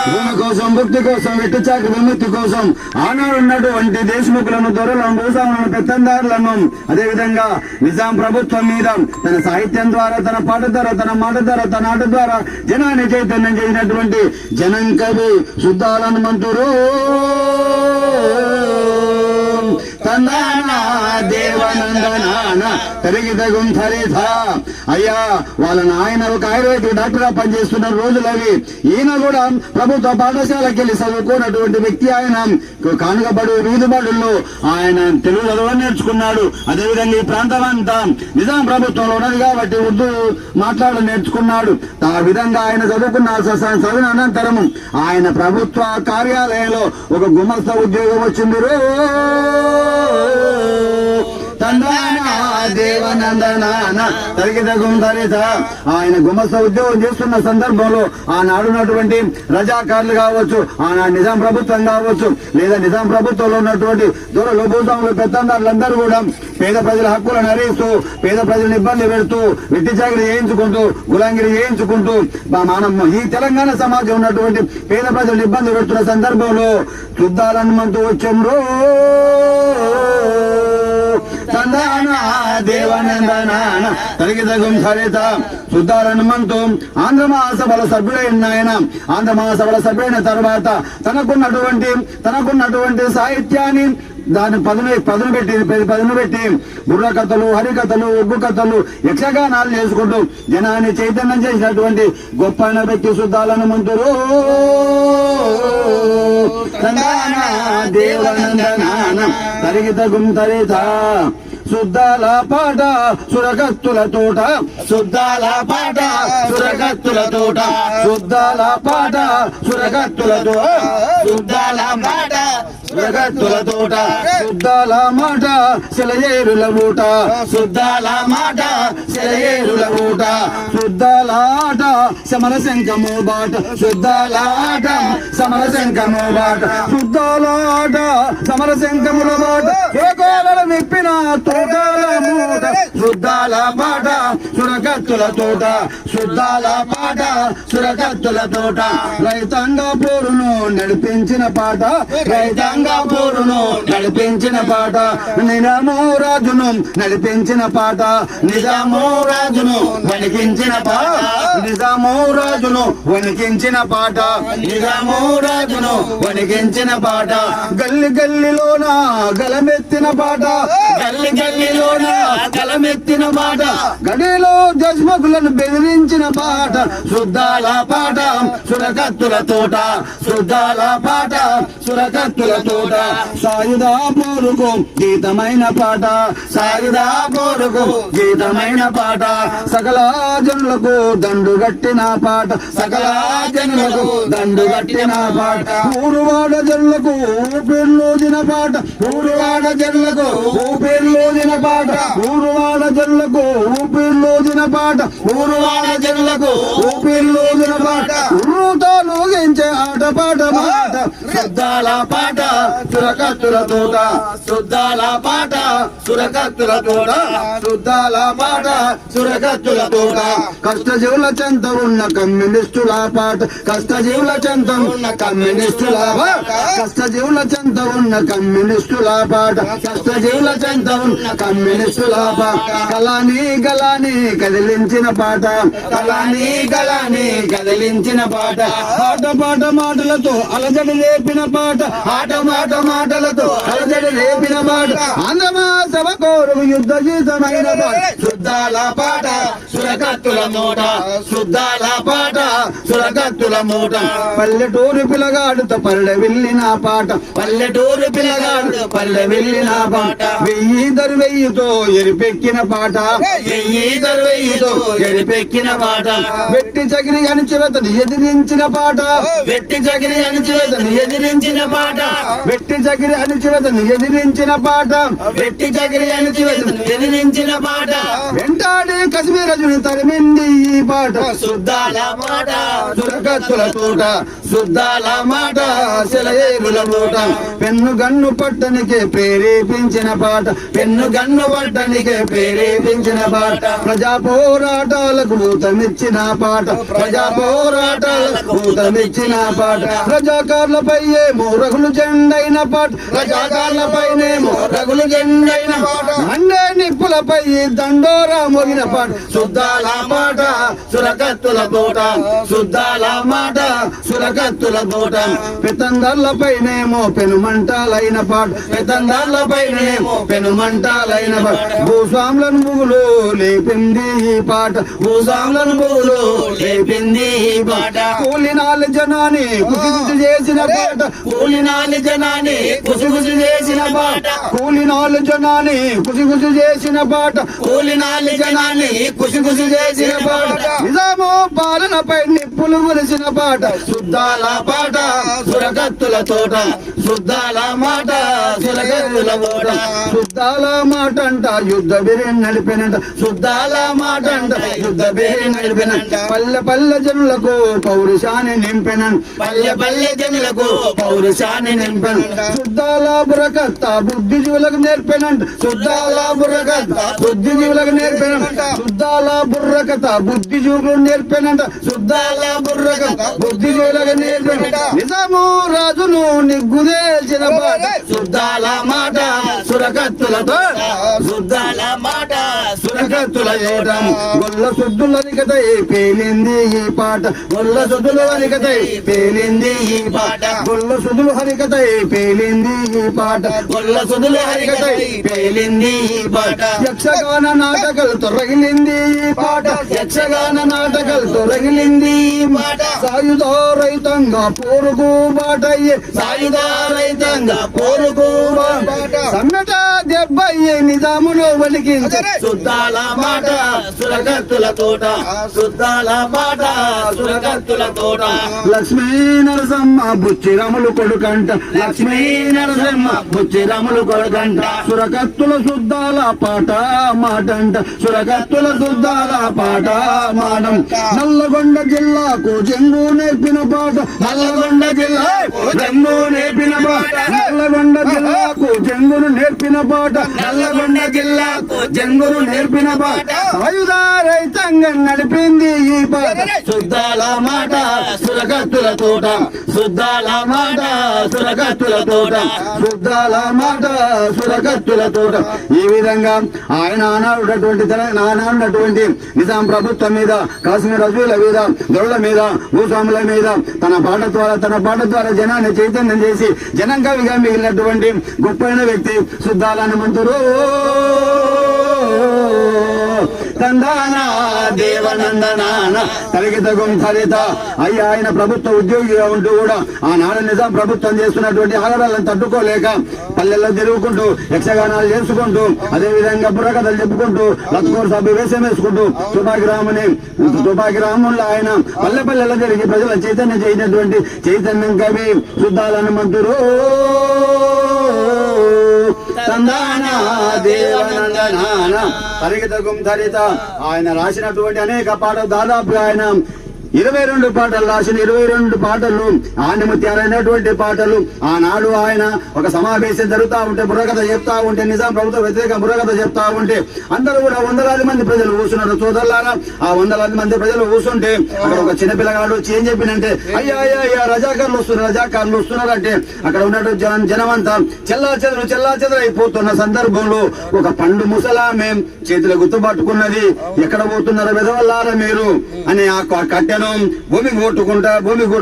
భూమి కోసం, భక్తి కోసం, వెట్టి చాకరి విముక్తి కోసం ఆనాడు ఉన్నటువంటి దేశముఖులను, దొరలను, భూస్వాములను, పెత్తందారులను, అదేవిధంగా నిజాం ప్రభుత్వం మీద తన సాహిత్యం ద్వారా, తన పాట ద్వారా, తన మాట ద్వారా, తన ఆట ద్వారా జనాన్ని చైతన్యం చేసినటువంటి జనం కవి సుద్దాల హనుమంతుడు. దేవనందనాన తరిగిదగుం ధరిధ. అయ్యా, వాళ్ళ నాయన ఒక ఆయుర్వేదిక్ డాక్టర్ గా పనిచేస్తున్న రోజులవి. ఈయన కూడా ప్రభుత్వ పాఠశాలకి వెళ్ళి చదువుకున్నటువంటి వ్యక్తి. ఆయన కానుకబడు వీధుబడుల్లో ఆయన తెలుగు చదువు నేర్చుకున్నాడు. అదేవిధంగా ఈ ప్రాంతం అంతా నిజాం ప్రభుత్వంలో ఉన్నది కాబట్టి ఉర్దూ మాట్లాడడం నేర్చుకున్నాడు. ఆ విధంగా ఆయన చదివిన అనంతరం ఆయన ప్రభుత్వ కార్యాలయంలో ఒక గుమస్తా ఉద్యోగం వచ్చింది. దేవనందనాన తరిగిదగుం ధరిత. ఆయన గుమస్తా ఉద్యోగం చేస్తున్న సందర్భంలో ఆనాడున్నటువంటి రజాకారులు కావచ్చు, ఆనాడు నిజాం ప్రభుత్వం కావచ్చు, లేదా నిజాం ప్రభుత్వంలో ఉన్నటువంటి దొరలు, భూస్వాములు, పెత్తందారులందరూ కూడా పేద ప్రజల హక్కులను హరిస్తూ, పేద ప్రజలను ఇబ్బంది పెడుతూ, వెట్టి చాకరీ చేయించుకుంటూ, గులాంగిరి చేయించుకుంటూ మనం ఈ తెలంగాణ సమాజం ఉన్నటువంటి పేద ప్రజలను ఇబ్బంది పెడుతున్న సందర్భంలో సుద్దాల హనుమంతు వచ్చండ్రు. దేవనందనాన తరిగిదగుం ధరిత. సుద్దాల హనుమంతు ఆంధ్ర మహాసభల సభ్యుడైన ఆయన. ఆంధ్ర మహాసభల సభ్యుడైన తర్వాత తనకున్నటువంటి సాహిత్యాన్ని దాని పదును పెట్టి బుర్ర కథలు, హరికథలు, ఒగ్గు కథలు, యక్షగానాలు చేసుకుంటూ జనాన్ని చైతన్యం చేసినటువంటి గొప్ప వ్యక్తి సుద్దాల హనుమంతుడు. దేవనందనాన తరిగిదగుం ధరిత. సుద్దాల పాట సురగత్తుల తోట, సుద్దాల పాట సురగత్తుల తోట, సుద్దాల పాట సురగత్తుల తోట, సుద్దాల పాట సురగత్తుల తోట, సుద్దాల మాట సెలయేరుల ఊట, సుద్దాల మాట సెలయేరుల ఊట, సుద్దాల ఆట సమర శంఖము బాట, సుద్దాల ఆట సమర శంఖము బాట, సుద్దాల ఆట సమర శంఖముల బాట, ఏకోలను విప్పిన తోటల మూట, సుద్దాల పాట సురగత్తుల తోట, సుద్దాల పాట సురగత్తుల తోట. రైతాంగ పోరును నడిపించిన పాట, రైతాంగ పోరును నడిపించిన పాట, నిజాము రాజును నడిపించిన పాట, నిజాము రాజును వణికించిన పాట, నిజాము రాజును వణికించిన పాట, నిజాము రాజును వణికించిన పాట. గల్లి గల్లిలోన గలమెత్తిన పాట, గల్లి గల్లిలోన గలమెత్తిన పాట, గడిలో దేశముఖులను బెదిరించిన పాట, సుద్దాల పాట సురగత్తుల తోట, సుద్దాల పాట సురగత్తుల తోట. సాయుధా పోరుకు గీతమైన పాట, సాయుధా పోరుకు గీతమైన పాట, సకల జనులకు దండుగట్టిన పాట, సకల జనులకు దండుగట్టిన పాట, ఊరువాడ జనులకు ఊపిర్లోదిన పాట, ఊరువాడ జనులకు ఊపిర్లోదిన పాట, ఊరువాడ జనులకు ఊపిర్లోదిన పాట, ఊరువాడ జనులకు ఊపిర్లోదిన పాట, ఊరుతో లోగించే ఆట పాట మాట, సుద్దాల పాట సురగత్తుల తోట, సుద్దాల పాట సురగత్తుల తోట, సుద్దాల పాట సురగత్తుల తోట. కష్టజీవుల చెంత ఉన్న కమ్యూనిస్టుల పాట, కష్టజీవుల చెంత ఉన్న కమ్యూనిస్టుల పాట, కష్టజీవుల చెంత ఉన్న కమ్యూనిస్టుల పాట, కష్టజీవుల చెంత ఉన్న కమ్యూనిస్టుల పాట. కళాని గలాని కదిలించిన పాట, కళాని గలాని కదిలించిన పాట, ఆట పాట మాటలతో అలజడి లేపిన పాట, ఆట మాట మాటలతో అలజడి లేపిన పాట, ఆంధ్రమహాసభ కోరుకు యుద్ధ గీతమైన పాట, సుద్దాల పాట సురగత్తుల మూట, సుద్దాల పాట సురగత్తుల మూట. పల్లెటూరు పిల్లగాడుతో పల్లె వెళ్ళిన పాట, పల్లెటూరు పిల్లగాడు పల్లె వెళ్ళిన పాట, వెయ్యిదరు వెయ్యితో ఎరిపెక్కిన పాట, వెయ్యిదరు వెయ్యితో ఎరిపెక్కిన పాట, వెట్టి చకిరి అణిచివేతను ఎదిరించిన పాట, వెట్టి చకిరి అణిచివేతను ఎదిరించిన పాట, వెట్టి చకిరి అణిచివేతను ఎదిరించిన పాట, వెట్టి చకిరి అణిచివేతను ఎదిరించిన పాట, వెంటాడి కశ్మీరజుని తరిమింది ఈ పాట, సుద్దాల మాట సురగత్తుల తోట, శుద్ధాల మాట సెలయేరుల మూట పెన్ను గన్ను పట్టనికే ప్రేరేపించిన పాట పెన్ను గన్ను పట్టనికే ప్రేరేపించిన పాట ప్రజా పోరాటాలకు ఊతమిచ్చిన పాట ప్రజా పోరాటాలకు ఊతమిచ్చిన పాట రజాకార్లపై ఏమో రగులు జెండైన పాట రజాకార్లపైనేమో రగులు జెండైన పాట మండే నిప్పులపై దండోరా మోగిన పాట శుద్ధాల మాట సురకత్తుల తోట శుద్ధాల మాట సురకత్తుల తోట పెతందర్లపైనేమో పెనుమంటాలైన పాట పెతందర్లపైనేమో పెనుమంటాలైన పాట భూస్వాములను బుగులు లేపింది ఈ పాట భూస్వాములను బుగులు లేపింది ఈ పాట కూలినాలి జనాన్ని కుసి చేసిన పాట కూలినాలి జనాన్ని కుసి చేసిన పాట కూలినాలి జనాన్ని కుసి చేసిన పాట కూలినాలి జనాన్ని కుసి చేసిన పాట నిజాము పాలనపై నిప్పులు మురిసిన పాట శుద్ధాల పాట సురకత్తుల తోట శుద్ధాల మాట సురకత్తుల తోట శుద్ధాల మాట అంట యుద్ధ బిరి నడిపినంట శుద్ధాల మాట అంట యుద్ధ బిరి నడిపినంట పల్లె పల్లె జనులకు పౌరుషాన్ని నింపినంట పల్లె పల్లె జనులకు పౌరుషాన్ని నింపినంట శుద్ధాల బుర్రకత్త బుద్ధిజీవులకు నేర్పినంట శుద్ధాల బుర్రకత్త బుద్ధిజీవులకు నేర్పినంట శుద్ధాల బుర్రకథ బుద్ధిజీవులకు నేర్పినంట శుద్ధాల బుర్రకథ బుద్ధిజీవులకు నేర్పినంట నిజాము రాజును నిగ్గుదేల్చిన పాట శుద్ధాల మాట సురకత్తుల తోట శుద్ధాల మాట సురకత్తుల తోట గొల్ల శుద్ధుల వనికతై పేలింది ఈ పాట గొల్ల శుద్ధుల వనికతై పేలింది ఈ పాట గొల్ల శుద్ధుల హరికతై పేలింది ఈ పాట గొల్ల శుద్ధుల హరికతై పేలింది ఈ పాట యక్షగాన నాటకాలతో రగిలింది ఈ పాట యక్షగాన నాటకాలతో రగిలింది ఈ పాట సాయుధ రైతంగా పోరుకు బాటయ్యే సాయుధ రైతంగా పోరుకు బాట సన్నట దెబ్బయ్యే నిజాములో వలికించే శుద్ధాల మాట సురకత్తుల తోట శుద్ధాల మాట సురకత్తుల తోట లక్ష్మీ నరసమ్మ బుచ్చిరములు కొడుకంట లక్ష్మీ నరసమ్మ బుచ్చిరములు కొడుకంట సురకత్తుల శుద్ధాల పాట మాటంట సురకత్తుల శుద్ధాల పాట మాటం నల్లగొండ జిల్లాకు జంగు నేర్పిన పాట నల్లగొండ జిల్లా జంగు నేర్పిన పాట నల్లగొండ జిల్లాకు జంగును నేర్పిన పాట నల్లగొండ జిల్లాకు జంగును నేర్పిన పాట ఆయుధ రైతంగా నడిపింది ఈ పాట శుద్ధాల మాట సురకత్తుల తోట శుద్ధాల మాట సురకత్తుల తోట శుద్ధాల మాట సురకత్తుల తోట ఈ విధంగా ఆయన ఆనాడున్నటువంటి నిజాం ప్రభుత్వం మీద కాశ్మీర్ రజుల మీద దొరల మీద భూస్వాముల మీద తన పాట ద్వారా జనాన్ని చైతన్యం చేసి జనం కవిగా మిగిలినటువంటి గొప్పైన వ్యక్తి శుద్ధాల హనుమంతుడు తందాన దేవనందనాన కలిగి తగుం ఫలిత అయ్యా ఆయన ప్రభుత్వ ఉద్యోగిగా ఉంటూ కూడా ఆనాడు నిజాం ప్రభుత్వం చేస్తున్నటువంటి ఆగడాలను తట్టుకోలేక పల్లెల్లో తిరుగుకుంటూ యక్షగానాలు చేసుకుంటూ అదే విధంగా బుర్రకథలు చెప్పుకుంటూ లత్కూరు సభ వేషం వేసుకుంటూ తుపాకి రాముల్లో ఆయన పల్లె పల్లెల్లో తిరిగి ప్రజల చైతన్యం చేసినటువంటి చైతన్యం కవి శుద్ధాల హనుమంతుడు తందాన దేవనందనాన పరిగెతగుం ధరిత ఆయన రాసినటువంటి అనేక పాటలు దాదాపుగా ఆయన 22 పాటలు రాసిన 22 పాటలు ఆనిముత్యాలైనటువంటి పాటలు ఆనాడు ఆయన ఒక సమావేశం జరుగుతూ ఉంటే బుర్రకథ చెప్తా ఉంటే నిజాం ప్రభుత్వ వ్యతిరేక బుర్రకథ చెప్తా ఉంటే అందరూ కూడా వందలాది మంది ప్రజలు కూర్చున్నారు సోదరులారా ఆ వందలాది మంది ప్రజలు కూర్చుంటే అక్కడ ఒక చిన్న పిల్లగాడు వచ్చి ఏం చెప్పినంటే అయ్యా రజాకారులు వస్తున్నారు అంటే అక్కడ ఉన్నట్టు జనమంతా చెల్లా చెదరు అయిపోతున్న సందర్భంలో ఒక పండు ముసలామె చేతిలో గుర్తుపట్టుకున్నది ఎక్కడ పోతున్నారో వెదవల్లారా మీరు అని ఆ కట్టెను భూమి కొట్టుకుంటా